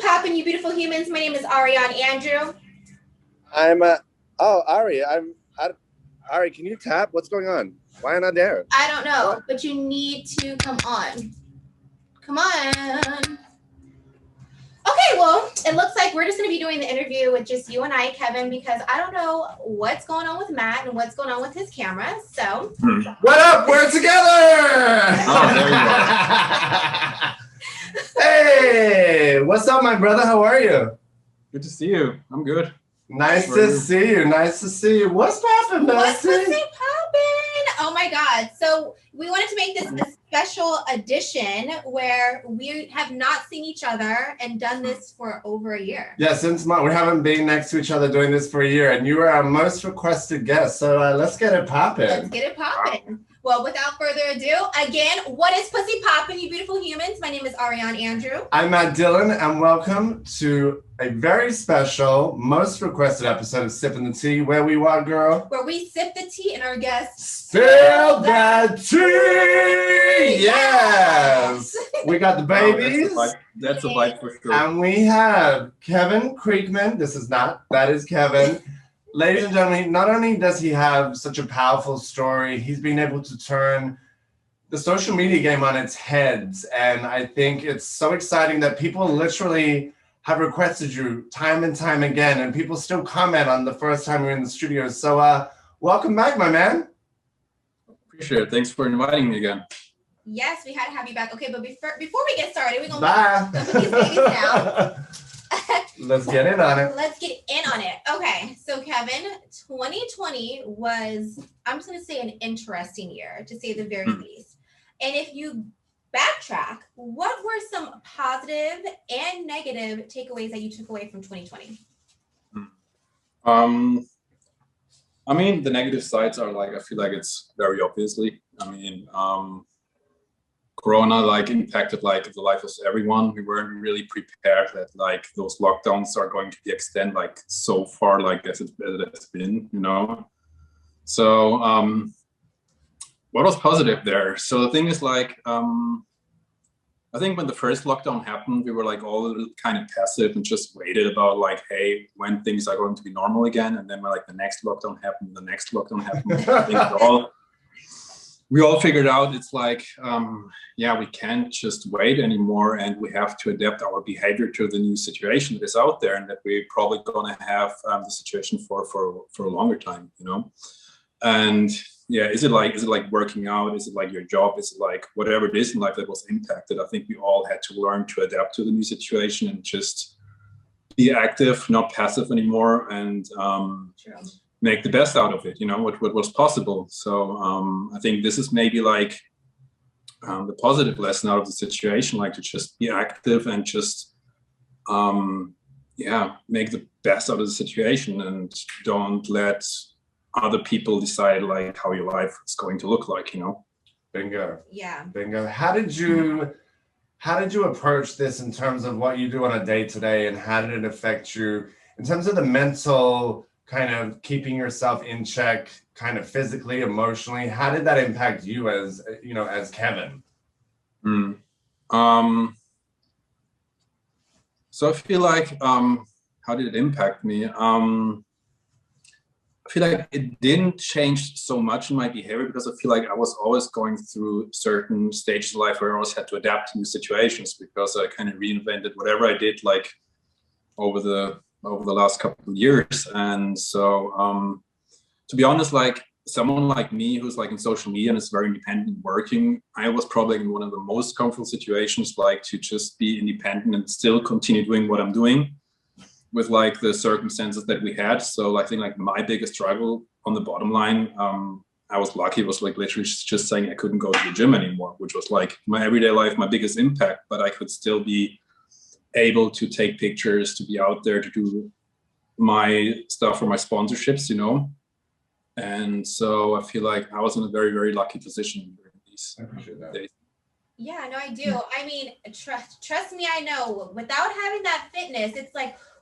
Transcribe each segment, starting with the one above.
poppin', you beautiful humans? My name is Ariane Andrew. Ari, can you tap? What's going on? Why am I not there? I don't know, but you need to come on. Come on. Okay, well, it looks like we're just going to be doing the interview with just you and I, Kevin, because I don't know what's going on with Matt and what's going on with his camera. So, what up? We're together. Oh, there you go. Hey, what's up, my brother? How are you? Good to see you. I'm good. Nice to see you. Nice to see you. What's poppin', What's poppin'? Oh my God. So we wanted to make this a special edition where we have not seen each other and done this for over a year. Yeah, since we haven't been next to each other doing this for a year, and you were our most requested guest. So let's get it poppin'. Let's get it poppin'. Well, without further ado, again, what is pussy poppin', you beautiful humans? My name is Ariane Andrew. I'm Matt Dillon, and welcome to a very special, most requested episode of Sippin' the Tea, where we what, girl? Where we sip the tea and our guests spill that tea! Yes! We got the babies. That's a bite for sure. And we have Kevin Creekman. That is Kevin. Ladies and gentlemen, not only does he have such a powerful story, he's been able to turn the social media game on its heads. And I think it's so exciting that people literally have requested you time and time again, and people still comment on the first time you're in the studio. So welcome back, my man. Appreciate it. Thanks for inviting me again. Yes, we had to have you back. Okay, but before we get started, we're going to put these babies down. Let's get in on it. Let's get in on it. Okay, so Kevin, 2020 was, I'm just going to say, an interesting year, to say the very least. And if you backtrack, what were some positive and negative takeaways that you took away from 2020? I mean, the negative sides are I feel like it's very obviously. I mean, Corona impacted the life of everyone. We weren't really prepared that those lockdowns are going to be extended so far as it's been, you know. So what was positive there? So the thing is I think when the first lockdown happened, we were all a little kind of passive and just waited about hey, when things are going to be normal again. And then when the next lockdown happened, I think we all figured out it's yeah, we can't just wait anymore, and we have to adapt our behavior to the new situation that is out there, and that we're probably gonna have the situation for a longer time, you know. And yeah, is it working out? Is it your job? Is it whatever it is in life that was impacted? I think we all had to learn to adapt to the new situation and just be active, not passive anymore, and make the best out of it, you know, what was possible. So I think this is maybe the positive lesson out of the situation, to just be active and just yeah, make the best out of the situation, and don't let other people decide how your life is going to look like, you know. Bingo. Yeah. Bingo. How did you approach this in terms of what you do on a day-to-day, and how did it affect you in terms of the mental kind of keeping yourself in check, kind of physically, emotionally? How did that impact you as, you know, as Kevin? So I feel how did it impact me? I feel it didn't change so much in my behavior, because I feel I was always going through certain stages of life where I always had to adapt to new situations, because I kind of reinvented whatever I did over the last couple of years. And so to be honest, someone like me who's in social media and is very independent working, I was probably in one of the most comfortable situations to just be independent and still continue doing what I'm doing with the circumstances that we had. So I think my biggest struggle on the bottom line, I was lucky, was literally just saying I couldn't go to the gym anymore, which was my everyday life, my biggest impact. But I could still be able to take pictures, to be out there, to do my stuff for my sponsorships, you know. And so I feel I was in a very, very lucky position during these days. Yeah, no, I do. I mean, trust me, I know. Without having that fitness, it's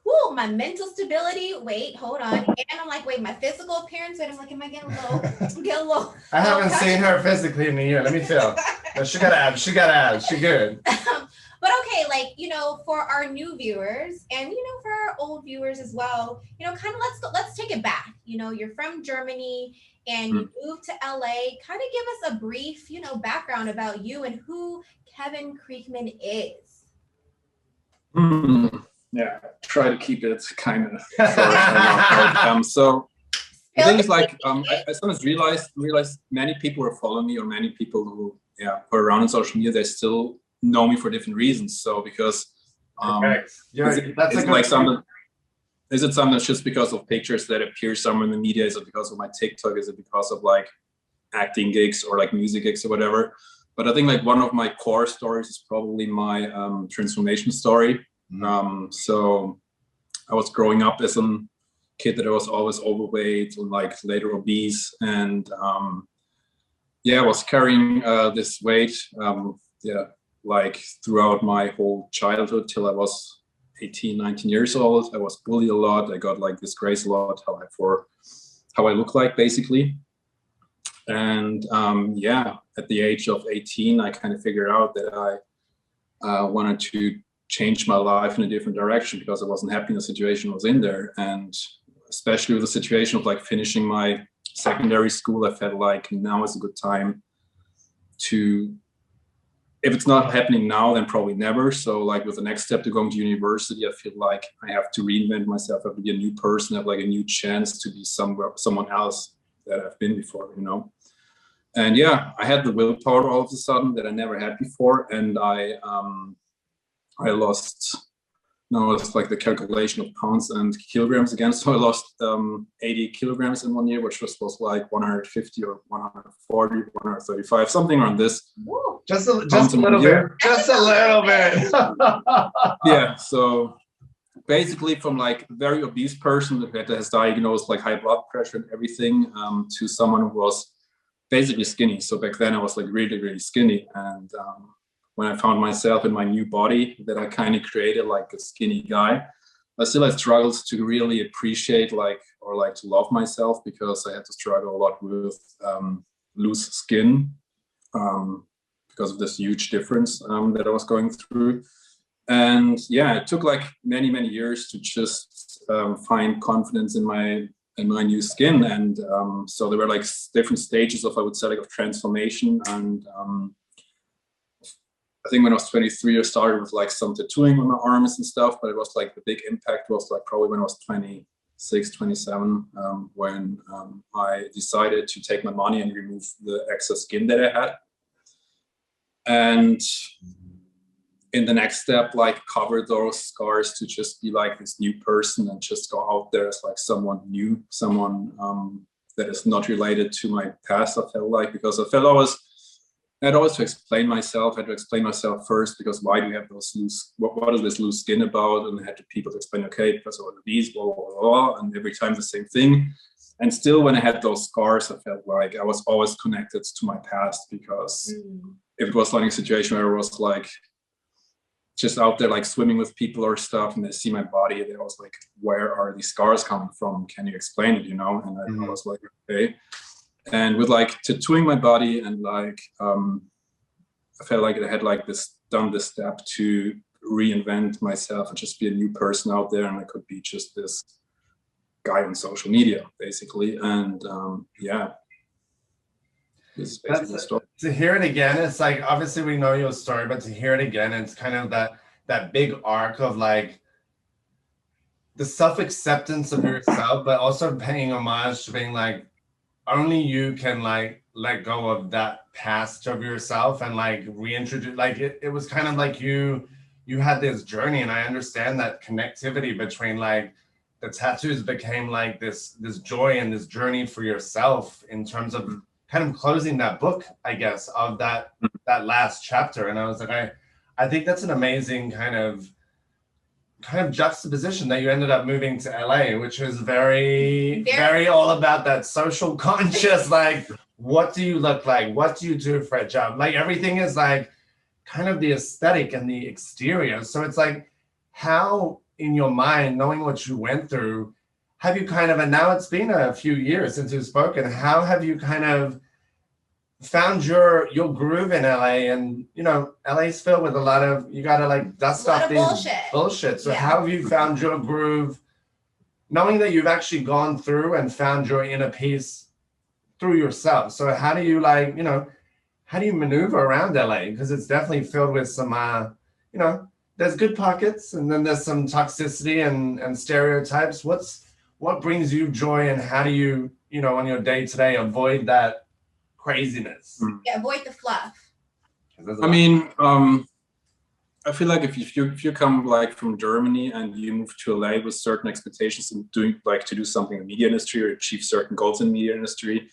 whoo, my mental stability, wait, hold on. And I'm wait, my physical appearance, wait, am I getting a little. I haven't seen her physically in a year. Let me feel. She got abs. She good. But okay, like, for our new viewers and, for our old viewers as well, kind of let's take it back. You're from Germany and you moved to LA. Kind of give us a brief, background about you and who Kevin Creekman is. Yeah, try to keep it kind of short. So the thing is, like, I sometimes realized many people who follow me, or many people who are around on social media, they still know me for different reasons. So because is it something that's just because of pictures that appear somewhere in the media? Is it because of my TikTok? Is it because of like acting gigs or like music gigs or whatever? But I think like one of my core stories is probably my transformation story. So I was growing up as a kid that I was always overweight and like later obese, and I was carrying this weight like throughout my whole childhood till I was 18, 19 years old. I was bullied a lot. I got like disgraced a lot for how I look like, basically. And at the age of 18, I kind of figured out that I wanted to change my life in a different direction because I wasn't happy in the situation I was in there. And especially with the situation of like finishing my secondary school, I felt like now is a good time to, if it's not happening now, then probably never. So like with the next step to going to university, I feel like I have to reinvent myself. I have to be a new person, have like a new chance to be someone else that I've been before, And I had the willpower all of a sudden that I never had before. And I lost, now it's like the calculation of pounds and kilograms again. So I lost 80 kilograms in 1 year, which was like 150 or 140, 135, something around this. Woo. Just a little bit. Just a little bit. So basically from like a very obese person that has diagnosed like high blood pressure and everything to someone who was basically skinny. So back then I was like really, really skinny. And when I found myself in my new body that I kind of created like a skinny guy, I still had struggles to really appreciate to love myself, because I had to struggle a lot with loose skin because of this huge difference that I was going through. And it took like many, many years to just find confidence in my new skin. And so there were like different stages of, I would say, like of transformation. And I think when I was 23, I started with like some tattooing on my arms and stuff, but it was like the big impact was like probably when I was 26, 27, when I decided to take my money and remove the excess skin that I had. And in the next step, like cover those scars to just be like this new person and just go out there as like someone new, someone that is not related to my past, I felt like, because I had always to explain myself. I had to explain myself first, because why do you have those loose, what is this loose skin about? And I had to people to explain, okay, because of these, blah, blah, blah, and every time the same thing. And still when I had those scars, I felt like I was always connected to my past, because if it was like a situation where I was like just out there like swimming with people or stuff and they see my body, they was like, where are these scars coming from? Can you explain it, And I was like, okay. And with like tattooing my body and like, I felt like I had like done this step to reinvent myself and just be a new person out there. And I could be just this guy on social media, basically. And this is basically the story. To hear it again, it's like, obviously we know your story, but to hear it again, it's kind of that big arc of like the self-acceptance of yourself, but also paying homage to being like, only you can like let go of that past of yourself and like reintroduce, like it was kind of like you had this journey. And I understand that connectivity between like the tattoos became like this joy and this journey for yourself in terms of kind of closing that book, I guess, of that last chapter. And I was like, I think that's an amazing kind of juxtaposition that you ended up moving to LA, which is very, very all about that social conscious, like, what do you look like? What do you do for a job? Like everything is like kind of the aesthetic and the exterior. So it's like, how in your mind, knowing what you went through, have you kind of, and now it's been a few years since you've spoken, how have you kind of found your groove in LA, and you know LA's filled with a lot of, you gotta like dust off these bullshit. So how have you found your groove, knowing that you've actually gone through and found your inner peace through yourself? So how do you like, you know, how do you maneuver around LA? Because it's definitely filled with some you know, there's good pockets and then there's some toxicity and stereotypes. What brings you joy, and how do you, you know, on your day-to-day avoid that craziness? Yeah, avoid the fluff. I mean, I feel like if you come like from Germany and you move to LA with certain expectations and doing like to do something in the media industry or achieve certain goals in the media industry,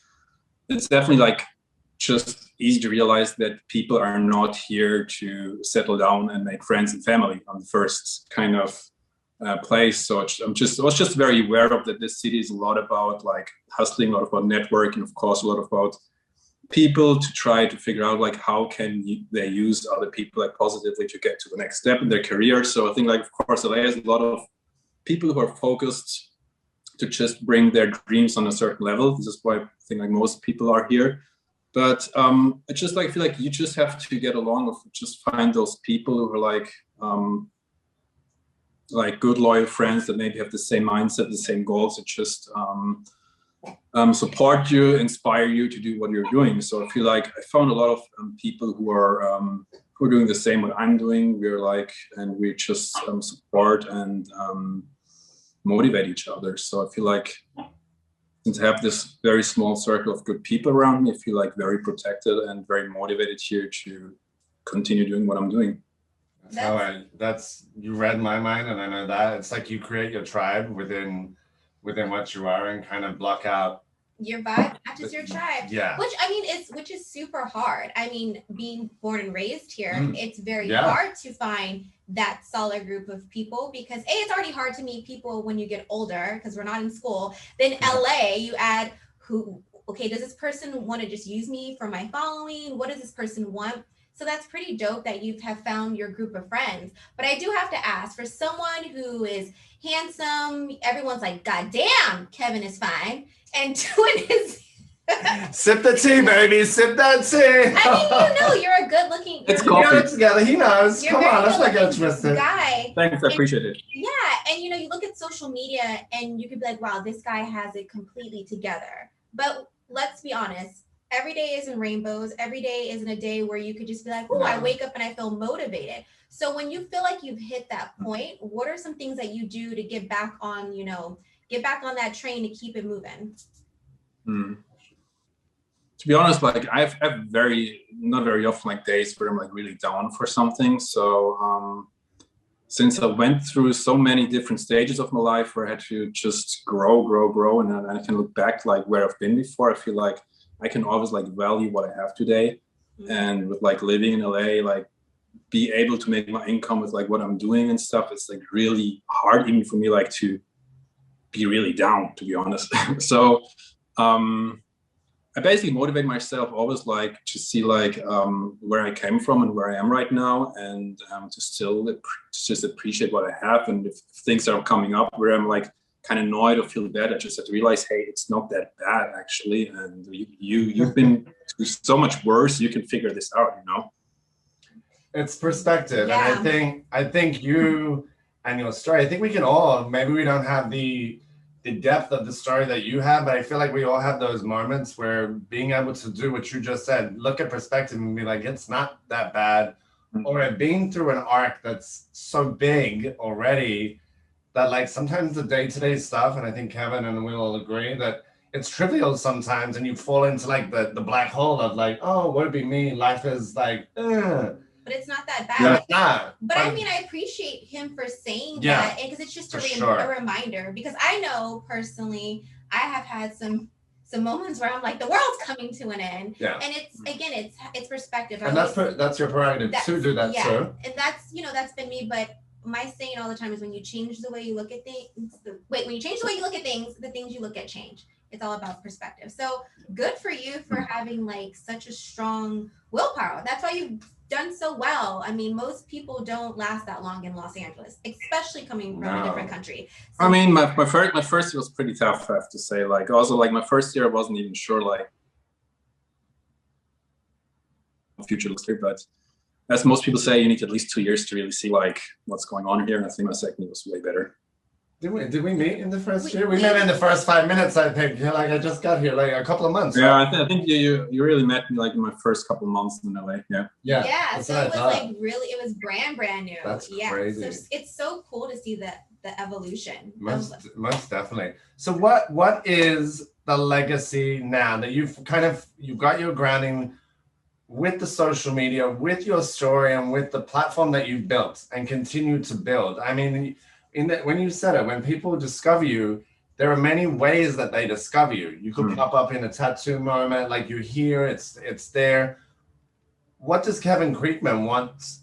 it's definitely like just easy to realize that people are not here to settle down and make friends and family on the first kind of place. So I was just very aware of that this city is a lot about like hustling, a lot about networking, of course, a lot about people to try to figure out like how they use other people like positively to get to the next step in their career. So I think like, of course, LA has a lot of people who are focused to just bring their dreams on a certain level. This is why I think like most people are here. But I just like feel like you just have to get along with, just find those people who are like good loyal friends that maybe have the same mindset, the same goals, that just support you, inspire you to do what you're doing. So I feel like I found a lot of people who are doing the same what I'm doing. And we just support and motivate each other. So I feel like since I have this very small circle of good people around me, I feel like very protected and very motivated here to continue doing what I'm doing. You read my mind, and I know that it's like you create your tribe within what you are and kind of block out your vibe matches your tribe. Yeah. Which is super hard. I mean, being born and raised here, it's very hard to find that solid group of people because it's already hard to meet people when you get older because we're not in school. Then LA, you add does this person want to just use me for my following? What does this person want? So that's pretty dope that you have found your group of friends. But I do have to ask, for someone who is handsome, everyone's like, God damn, Kevin is fine. And doing his sip the tea, baby. Sip that tea. I mean, you're a good looking. It's coffee. It together. He knows. Come on, let's not get twisted. Guy. Thanks, I appreciate it. Yeah, and you look at social media and you could be like, wow, this guy has it completely together. But let's be honest. Every day isn't rainbows. Every day isn't a day where you could just be like, oh, I wake up and I feel motivated. So when you feel like you've hit that point, what are some things that you do to get back on that train to keep it moving? To be honest, like I've not very often like days where I'm like really down for something. So since I went through so many different stages of my life where I had to just grow, and then I can look back like where I've been before, I feel like I can always like value what I have today. And with like living in LA, like be able to make my income with like what I'm doing and stuff, it's like really hard even for me like to be really down, to be honest. So I basically motivate myself always like to see like where I came from and where I am right now, and to still just appreciate what I have. And if things are coming up where I'm like kind of annoyed or feel bad, I just have to realize, hey, it's not that bad actually, and you've been through so much worse. You can figure this out, It's perspective. Yeah. And I think you and your story, I think we can all, maybe we don't have the depth of the story that you have, but I feel like we all have those moments where being able to do what you just said, look at perspective and be like, it's not that bad, or being through an arc that's so big already that like sometimes the day-to-day stuff, and I think Kevin and we'll all agree that it's trivial sometimes, and you fall into like the black hole of like, oh, would it be me? Life is like, But it's not that bad. No, it's not. But I mean, I appreciate him for saying that, because it's just a reminder. Because I know personally, I have had some moments where I'm like, the world's coming to an end. Yeah. And it's perspective. And that's your prerogative to do that too. And that's been me. But my saying all the time is when you change the way you look at things, when you change the way you look at things, the things you look at change. It's all about perspective. So good for you for having like such a strong willpower. That's why you've done so well. I mean, most people don't last that long in Los Angeles, especially coming from a different country. So, I mean, my first year was pretty tough, I have to say. Like, also, like my first year, I wasn't even sure. Like, future looks like. But as most people say, you need at least 2 years to really see like what's going on here. And I think my second year was way better. Did we meet in the first year? We met in the first 5 minutes, I think. Yeah, like I just got here, like a couple of months. Yeah, right? I think you really met me like in my first couple of months in LA. Yeah. Yeah. So it was like really, it was brand new. That's crazy. So it's so cool to see the evolution. Most definitely. So what is the legacy now that you've got your grounding with the social media, with your story, and with the platform that you've built and continue to build? I mean, when you said it, when people discover you, there are many ways that they discover you. You could pop up in a tattoo moment, like you're here, it's there. What does Kevin Creekman want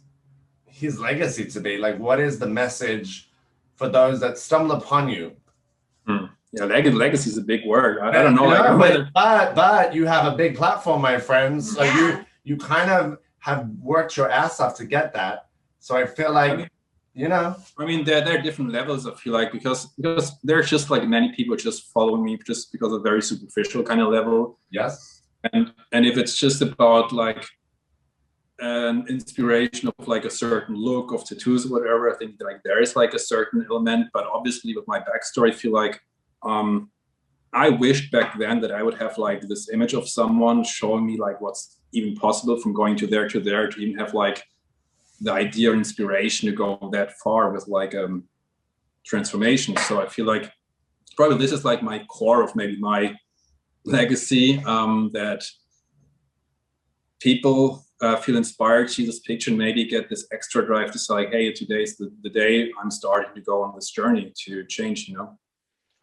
his legacy to be? Like, what is the message for those that stumble upon you? Yeah, legacy is a big word. I don't know. But you have a big platform, my friends. So you kind of have worked your ass off to get that. So I feel like, I mean, there are different levels, I feel like, because there's just like many people just following me just because of very superficial kind of level. Yes. And if it's just about like an inspiration of like a certain look of tattoos or whatever, I think like there is like a certain element. But obviously with my backstory, I feel like I wished back then that I would have like this image of someone showing me like what's even possible from going to there to even have like the idea or inspiration to go that far with like transformation. So I feel like probably this is like my core of maybe my legacy, that people feel inspired, see this picture, and maybe get this extra drive to say, like, hey, today's the day I'm starting to go on this journey to change,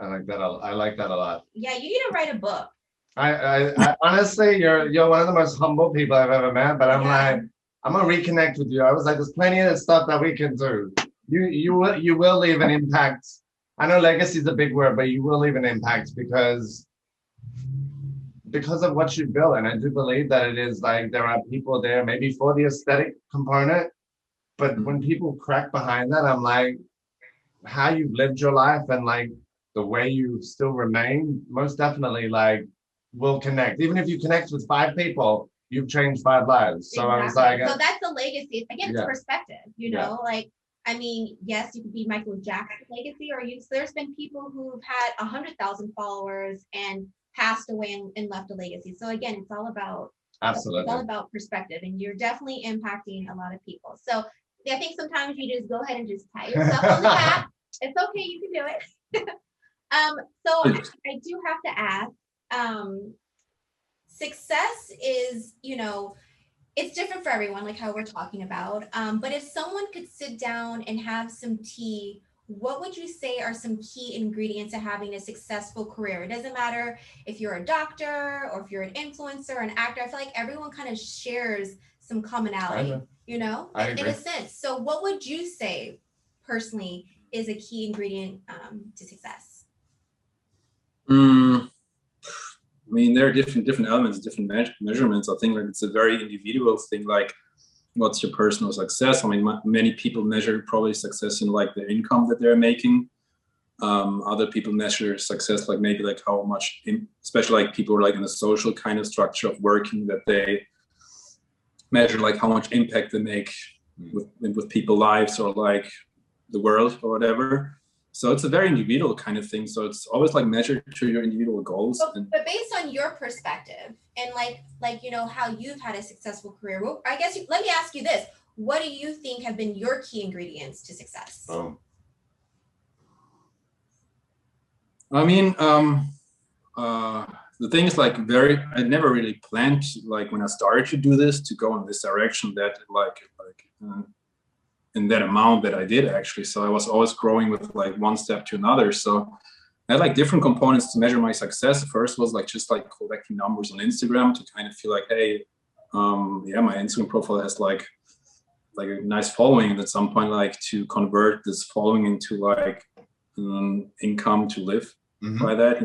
I like that. I like that a lot. Yeah, you need to write a book. I honestly, you're one of the most humble people I've ever met. But I'm like, I'm gonna reconnect with you. I was like, there's plenty of stuff that we can do. You will leave an impact. I know legacy is a big word, but you will leave an impact because of what you built. And I do believe that it is like there are people there maybe for the aesthetic component, but when people crack behind that, I'm like, how you've lived your life and like the way you still remain, most definitely like will connect. Even if you connect with 5 people, you've changed 5 lives. So I was like, so that's the legacy. Again, it's perspective, like, I mean, yes, you could be Michael Jackson's legacy, or there's been people who've had 100,000 followers and passed away and left a legacy. So again, it's all about perspective, and you're definitely impacting a lot of people. So I think sometimes you just go ahead and just pat yourself on the back. It's okay, you can do it. So I do have to ask, success is, it's different for everyone, like how we're talking about. But if someone could sit down and have some tea, what would you say are some key ingredients to having a successful career? It doesn't matter if you're a doctor or if you're an influencer, an actor. I feel like everyone kind of shares some commonality, in a sense. So what would you say personally is a key ingredient to success? I mean, there are different elements, different measurements. I think like it's a very individual thing. Like, what's your personal success? I mean, many people measure probably success in like the income that they're making. Other people measure success like maybe like how much, especially like people are like in a social kind of structure of working, that they measure like how much impact they make with people's lives or like the world or whatever. So it's a very individual kind of thing. So it's always like measured to your individual goals. But based on your perspective and like how you've had a successful career, well, I guess let me ask you this: what do you think have been your key ingredients to success? I mean, the thing is like I never really planned like when I started to do this to go in this direction that in that amount that I did actually. So I was always growing with like one step to another. So I had like different components to measure my success. First was like just like collecting numbers on Instagram to kind of feel like, hey, my Instagram profile has like a nice following. And at some point, like to convert this following into like income to live by that,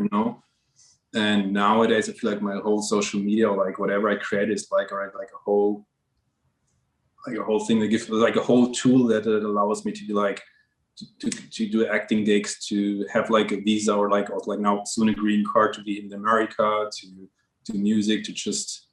And nowadays I feel like my whole social media, like whatever I create is like a whole thing that gives like a whole tool that allows me to be like to do acting gigs, to have like a visa or like now soon a green card to be in America, to do music, to just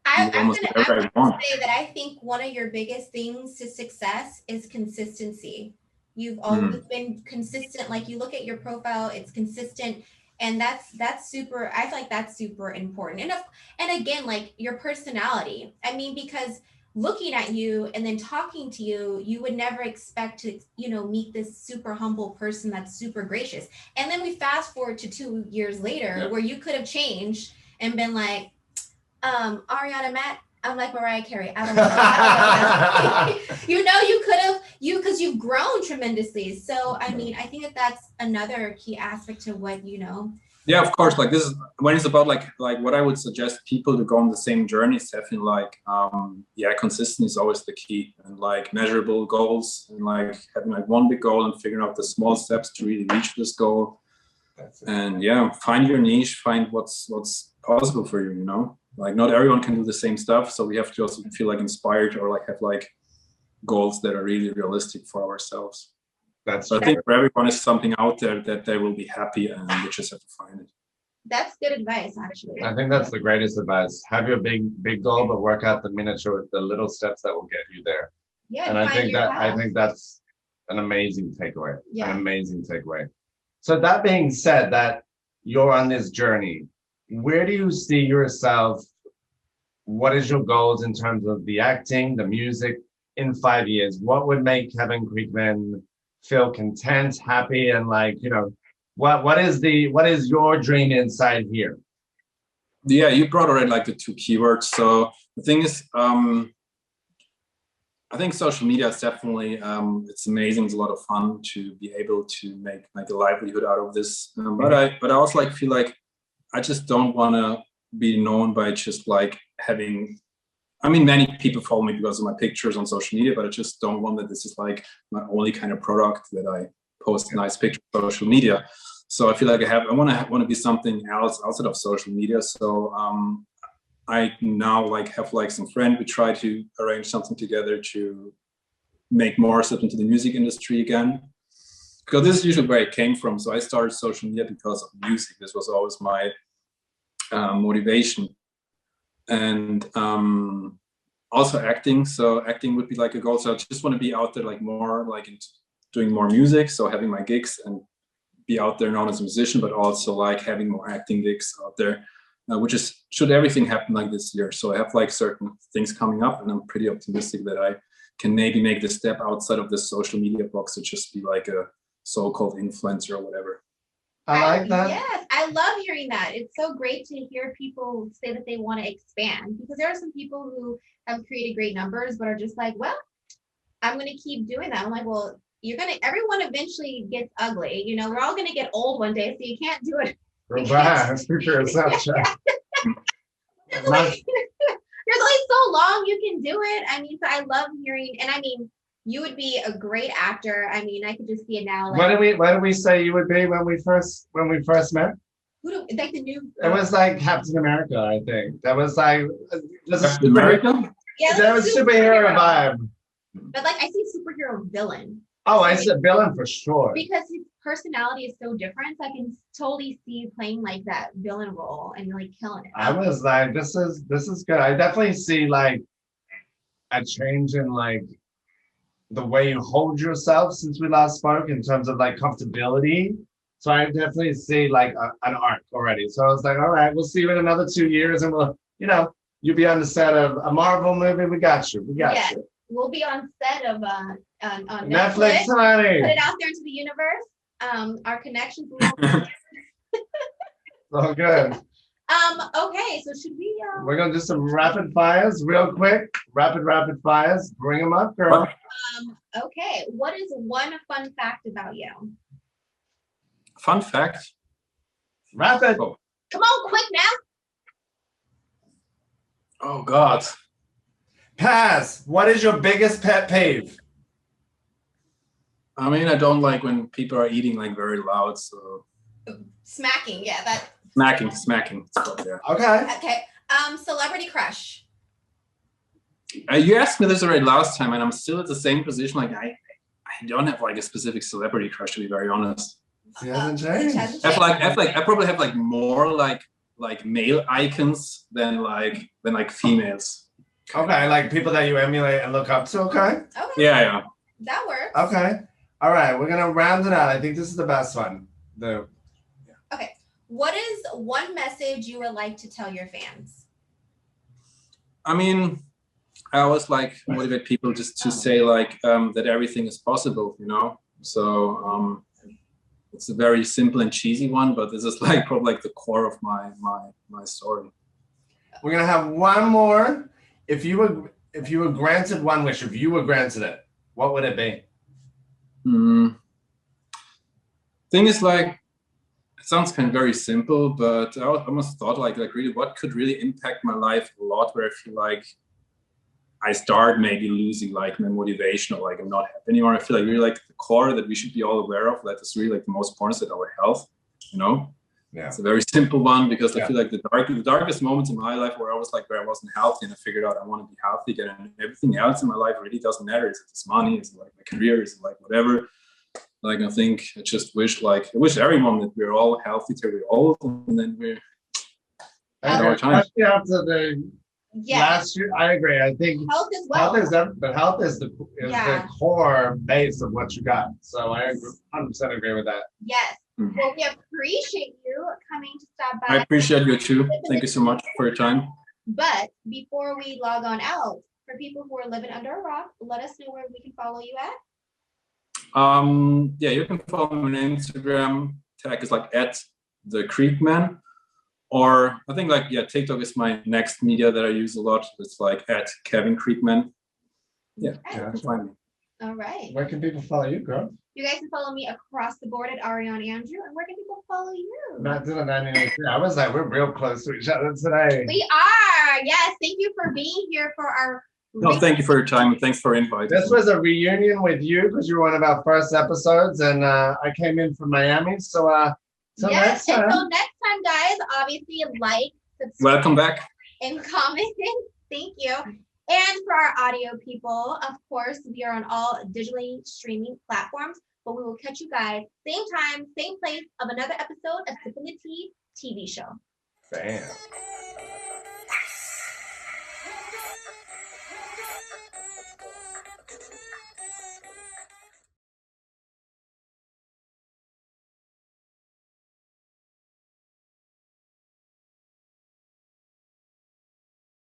I'm almost gonna whatever I want. say that I think one of your biggest things to success is consistency. You've always been consistent. Like you look at your profile, it's consistent, and that's super. I feel like that's super important. And again, like your personality. I mean, because looking at you and then talking to you, you would never expect to, meet this super humble person that's super gracious. And then we fast forward to 2 years later, where you could have changed and been like, Ariane Matt, I'm like Mariah Carey. I don't know. You could have, because you've grown tremendously. So, I mean, I think that that's another key aspect to what, Yeah, of course. Like this is when it's about like what I would suggest people to go on the same journey is definitely like, consistency is always the key, and like measurable goals, and like having like one big goal and figuring out the small steps to really reach this goal. And find your niche, find what's possible for you, like not everyone can do the same stuff. So we have to also feel like inspired or like have like goals that are really realistic for ourselves. So I think for everyone is something out there that they will be happy, and we just have to find it. That's good advice, actually. I think that's the greatest advice. Have your big goal, but work out the miniature, the little steps that will get you there. Yeah, and I think that's an amazing takeaway. Yeah. An amazing takeaway. So that being said, that you're on this journey, where do you see yourself? What is your goals in terms of the acting, the music in 5 years? What would make Kevin Creekman feel content, happy, and like, what is your dream inside here? Yeah, you brought already like the two keywords. So the thing is, I think social media is definitely, it's amazing. It's a lot of fun to be able to make like a livelihood out of this. But I also like feel like I just don't want to be known by just like having, many people follow me because of my pictures on social media, but I just don't want that this is like my only kind of product that I post nice pictures on social media. So I feel like I want to be something else outside of social media. So I now like have like some friend. We try to arrange something together to make more step into the music industry again, because this is usually where it came from. So I started social media because of music. This was always my motivation, and also acting. So acting would be like a goal. So I just want to be out there like more like doing more music. So having my gigs and be out there known as a musician, but also like having more acting gigs out there. Which is should everything happen like this year. So I have like certain things coming up, and I'm pretty optimistic that I can maybe make the step outside of this social media box to just be like a so-called influencer or whatever. I like that. Yes, I love hearing that. It's so great to hear people say that they want to expand, because there are some people who have created great numbers but are just like, well, I'm going to keep doing that. I'm like, well, everyone eventually gets ugly. We're all going to get old one day, so you can't do it. Right, speak for yourself, There's only so long you can do it. So I love hearing, and you would be a great actor. I could just see it now. Like, what did we say you would be when we first met? Like the new. It was like Captain America, I think. That was like Captain America. Yeah, that was superhero vibe. But like I see superhero villain. Oh, I said villain for sure. Because his personality is so different. So I can totally see you playing like that villain role and like killing it. I was like, this is good. I definitely see like a change in like the way you hold yourself since we last spoke in terms of like comfortability. So I definitely see like an arc already. So I was like, all right, we'll see you in another 2 years, and we'll, you'll be on the set of a Marvel movie. We got you. You. We'll be on set of on Netflix, honey. Put it out there into the universe. Our connections. So good. Okay, so should we? We're gonna do some rapid fires real quick. Rapid fires. Bring them up, girl. Okay. What is one fun fact about you? Fun fact. Rapid. Oh. Come on, quick now. Oh God. Pass. What is your biggest pet peeve? I don't like when people are eating like very loud. So smacking, yeah, that. Smacking. Okay. Okay. Celebrity crush. You asked me this already last time, and I'm still at the same position. Like I don't have like a specific celebrity crush, to be very honest. He hasn't changed. I probably have like more like like male icons than like females. Okay, like people that you emulate and look up to. Okay. Okay. Yeah. That works. Okay. All right, we're gonna round it out. I think this is the best one. Okay. What is one message you would like to tell your fans? I mean, I always like motivate people just to say like that everything is possible, you know. So it's a very simple and cheesy one, but this is like probably like the core of my story. We're gonna have one more. If you were granted one wish, if you were granted it, what would it be? Thing is, like, it sounds kind of very simple, but I almost thought like really what could really impact my life a lot, where I feel like I start maybe losing like my motivation, or like I'm not happy anymore. I feel like really like the core that we should be all aware of, that is really like the most important, is our health, you know. Yeah. It's a very simple one, because I feel like the darkest moments in my life where I was like, where I wasn't healthy, and I figured out I want to be healthy again, and everything else in my life really doesn't matter. It's money, it's like my career, it's like whatever. Like, I think I just wish everyone that we're all healthy till we're old, and then we're at our time. After the last year, I agree. I think health is well. Health is the core base of what you got. So I 100% agree with that. Yes. Mm-hmm. Well, we appreciate you coming to stop by. I appreciate you too. Thank you so much for your time. But before we log on out, for people who are living under a rock, let us know where we can follow you at. Yeah, you can follow me on Instagram. Tag is like @the_Creekman, or I think like TikTok is my next media that I use a lot. It's like @KevinCreekman. Yeah, you can find me. All right. Where can people follow you, girl? You guys can follow me across the board at Ariane Andrew. And where can people follow you? Not doing 983. I was like, we're real close to each other today. We are. Yes. Thank you for being here for our. No, thank you for your time, and thanks for inviting. This was a reunion with you because you were one of our first episodes, and I came in from Miami. So till next time. Until next time, guys. Obviously, like, subscribe, welcome back, and comment. Thank you. And for our audio people, of course, we are on all digitally streaming platforms. But we will catch you guys same time, same place of another episode of Sippin' the Tea TV show. Bam.